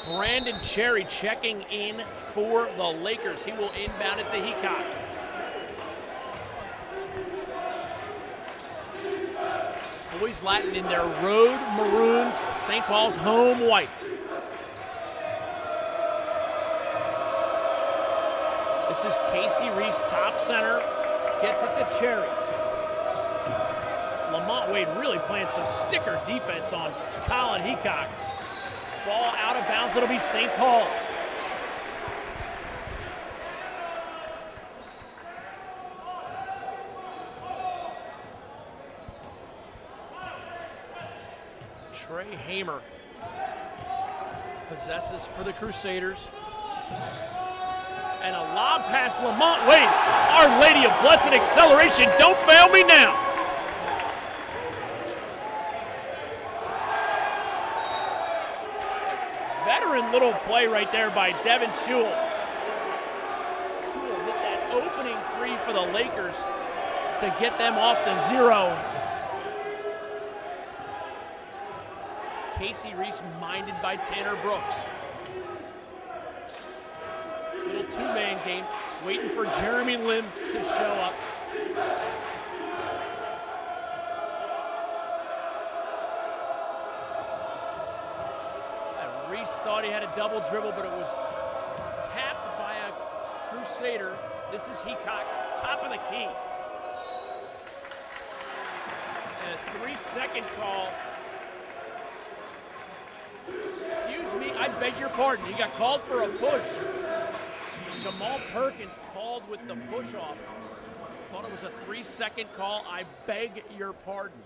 Brandon Cherry checking in for the Lakers. He will inbound it to Heacock. Boys Latin in their road maroons, St. Paul's home whites. This is Casey Reese, top center, gets it to Cherry. Lamont Wade really playing some sticker defense on Colin Heacock. Ball out of bounds, it'll be St. Paul's. Trey Hamer possesses for the Crusaders. And a lob past Lamont Wade. Our Lady of Blessed Acceleration, don't fail me now. Veteran little play right there by Devin Shule. Shule hit that opening three for the Lakers to get them off the zero. Casey Reese minded by Tanner Brooks. Little two-man game, waiting for Jeremy Lim to show up. And Reese thought he had a double dribble, but it was tapped by a Crusader. This is Heacock, top of the key. And a 3-second call. Excuse me, I beg your pardon. You got called for a push. Jamal Perkins called with the push off. Thought it was a 3-second call. I beg your pardon.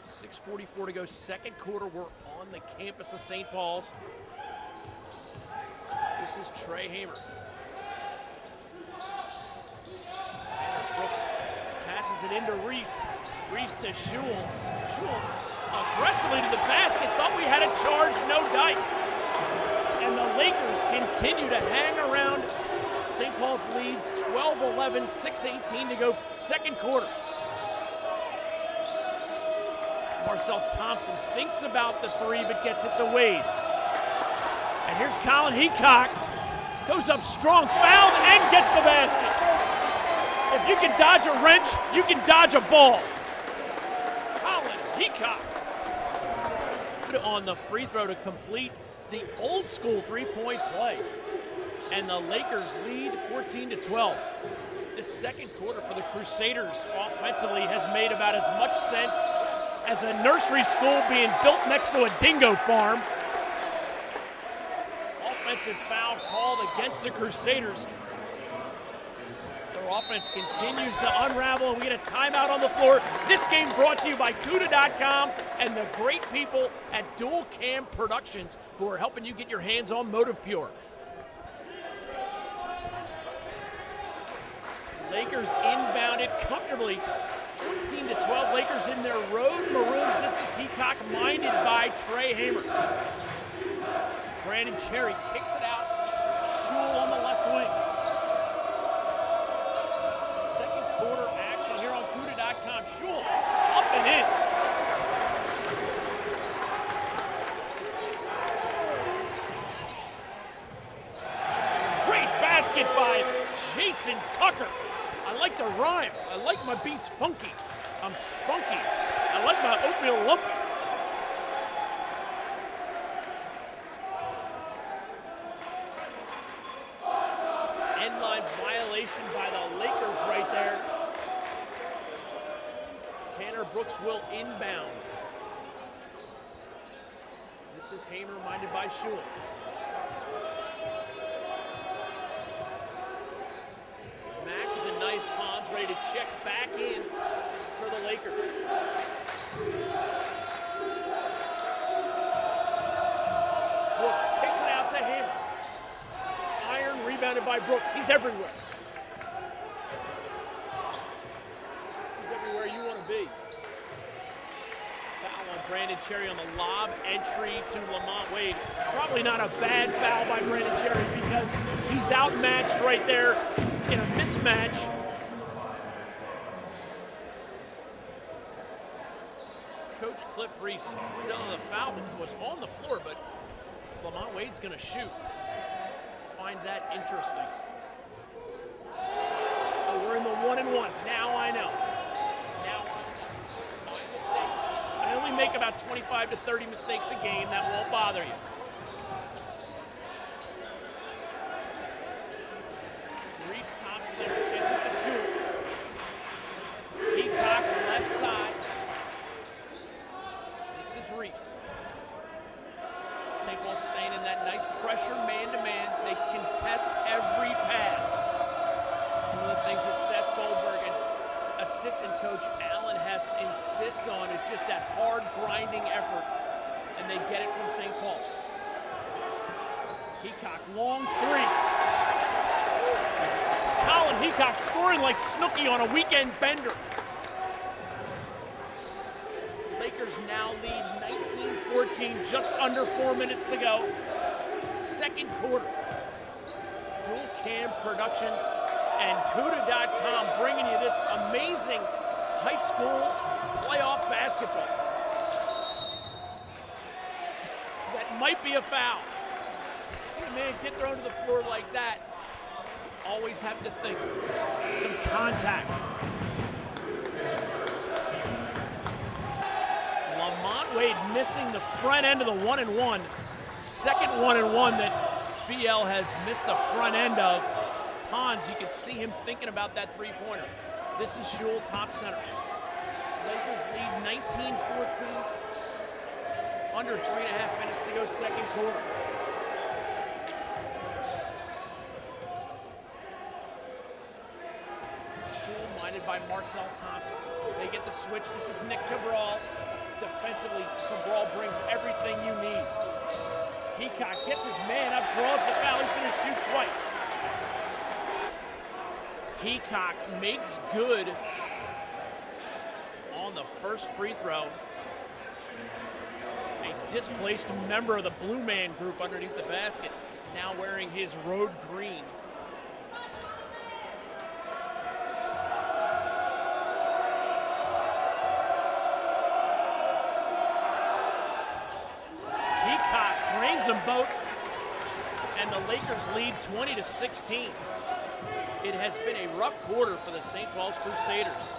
.6:44 to go, second quarter. We're on the campus of St. Paul's. This is Trey Hamer. Tanner Brooks passes it into Reese. Reese to Shule. Shule aggressively to the basket. Thought we had a charge, no dice. And the Lakers continue to hang around. St. Paul's leads 12-11, 6:18 to go, second quarter. Marcel Thompson thinks about the three, but gets it to Wade. And here's Colin Heacock. Goes up strong, fouled, and gets the basket. If you can dodge a wrench, you can dodge a ball. Colin Heacock on the free throw to complete the old school three-point play. And the Lakers lead 14-12. This second quarter for the Crusaders offensively has made about as much sense as a nursery school being built next to a dingo farm. Offensive foul called against the Crusaders. Their offense continues to unravel, and we get a timeout on the floor. This game brought to you by CUDA.com and the great people at Dual Cam Productions who are helping you get your hands on Motive Pure. Lakers inbounded comfortably. 14-12, Lakers in their road maroons. This is Heacock, minded by Trey Hamer. Brandon Cherry kicks it out. Shule on the left wing. Second quarter action here on CUDA.com. Shule up and in. Great basket by Jason Tucker. I like the rhyme. I like my beats funky. I'm spunky. I like my oatmeal lumpy. End line violation by the Lakers right there. Tanner Brooks will inbound. This is Hamer minded by Shule. Knife Pons ready to check back in for the Lakers. Brooks kicks it out to him. Iron rebounded by Brooks. He's everywhere. He's everywhere you want to be. Foul on Brandon Cherry on the lob entry to Lamont Wade. Probably not a bad foul by Brandon Cherry because he's outmatched right there in a mismatch. Cliff Reese telling the foul was on the floor, but Lamont Wade's going to shoot. Find that interesting. Oh, we're in the 1-and-1. Now I know. Now my mistake. I only make about 25 to 30 mistakes a game. That won't bother you. Reese Thompson gets it to shoot. Peacock left side. This is Reese. St. Paul staying in that nice pressure man-to-man. They contest every pass. One of the things that Seth Goldberg and assistant coach Alan Hess insist on is just that hard grinding effort, and they get it from St. Paul's. Heacock, long three. Colin Heacock scoring like Snooki on a weekend bender. Lakers now lead 19-14, just under 4 minutes to go. Second quarter. Dual Cam Productions and Cuda.com bringing you this amazing high school playoff basketball. That might be a foul. See a man get thrown to the floor like that, always have to think some contact. Lamont Wade missing the front end of the 1-and-1. Second 1-and-1 that BL has missed the front end of. Pons, you can see him thinking about that three-pointer. This is Shule, top center. Lakers lead 19-14. Under 3.5 minutes to go, second quarter. Shule minded by Marcel Thompson. They get the switch. This is Nick Cabral. Defensively, Cabral brings everything you need. Heacock gets his man up, draws the foul. He's going to shoot twice. Heacock makes good on the first free throw. A displaced member of the Blue Man group underneath the basket, now wearing his road green. Heacock drains them both, and the Lakers lead 20-16. It has been a rough quarter for the St. Paul's Crusaders.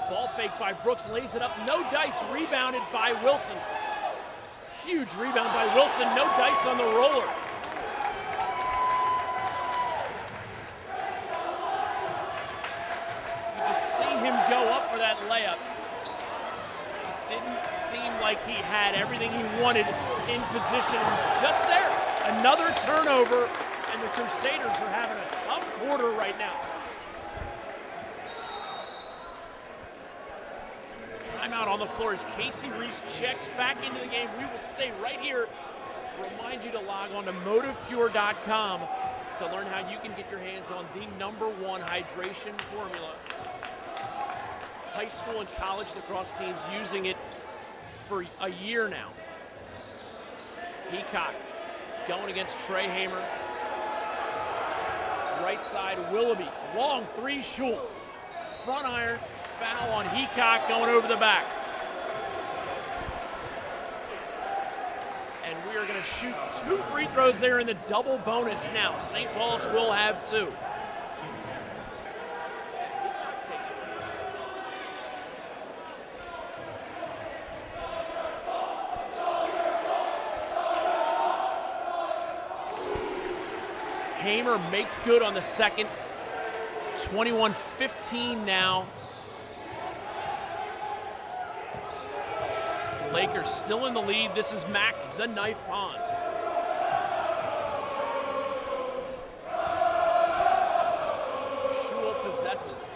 Ball fake by Brooks, lays it up, no dice, rebounded by Wilson. Huge rebound by Wilson, no dice on the roller. You just see him go up for that layup. Didn't seem like he had everything he wanted in position. Just there, another turnover, and the Crusaders are having a tough quarter right now. Timeout on the floor as Casey Reese checks back into the game. We will stay right here. Remind you to log on to motivepure.com to learn how you can get your hands on the #1 hydration formula. High school and college lacrosse teams using it for a year now. Heacock going against Trey Hamer. Right side, Willoughby. Long three, Shule. Front iron, foul on Heacock going over the back. And we are going to shoot 2 free throws there in the double bonus now. St. Paul's will have 2. Takes a rest. Hamer makes good on the second. 21-15 now. Lakers still in the lead. This is Mac, the knife Pond. Shule possesses.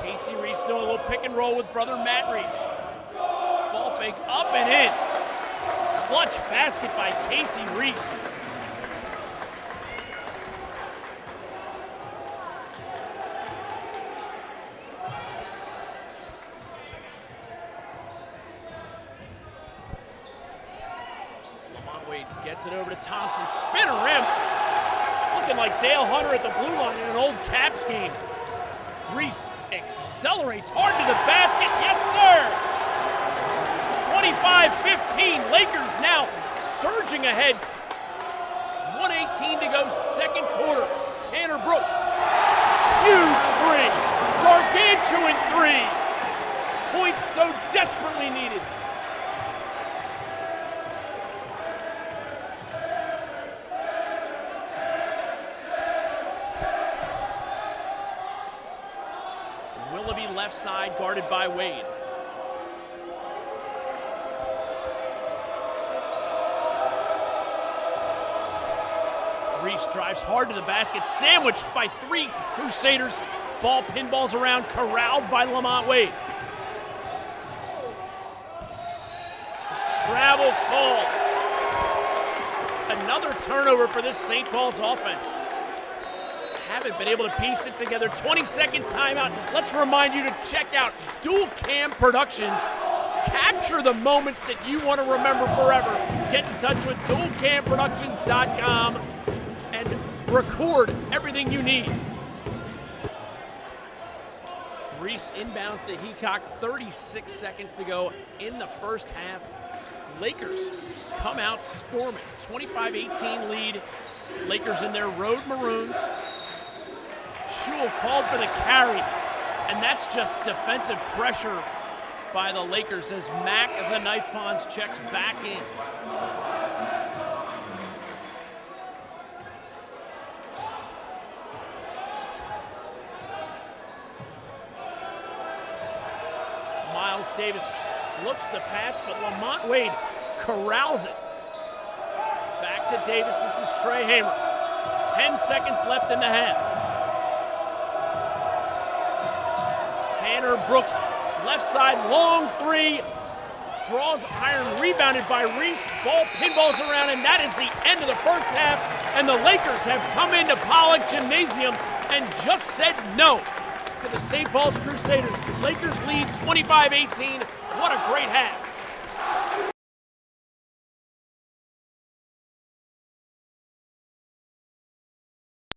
Casey Reese doing a little pick and roll with brother Matt Reese. Ball fake up and in. Clutch basket by Casey Reese. Gets it over to Thompson, spinner rim. Looking like Dale Hunter at the blue line in an old Caps game. Reese accelerates hard to the basket, yes sir! 25-15. Lakers now surging ahead. 1:18 to go, second quarter. Tanner Brooks, huge three, gargantuan three. Points so desperately needed. Willoughby left side, guarded by Wade. Reese drives hard to the basket, sandwiched by three Crusaders. Ball pinballs around, corralled by Lamont Wade. Travel call. Another turnover for this St. Paul's offense. Haven't been able to piece it together. 22nd timeout. Let's remind you to check out Dual Cam Productions. Capture the moments that you want to remember forever. Get in touch with dualcamproductions.com and record everything you need. Reese inbounds to Heacock, 36 seconds to go in the first half. Lakers come out storming, 25-18 lead. Lakers in their road maroons. Shule called for the carry, and that's just defensive pressure by the Lakers as Mack of the Knife Ponds checks back in. Miles Davis looks to pass, but Lamont Wade corrals it. Back to Davis, this is Trey Hamer. 10 seconds left in the half. Tanner Brooks, left side, long three. Draws iron, rebounded by Reese. Ball pinballs around, and that is the end of the first half. And the Lakers have come into Pollock Gymnasium and just said no to the St. Paul's Crusaders. Lakers lead 25-18. What a great half.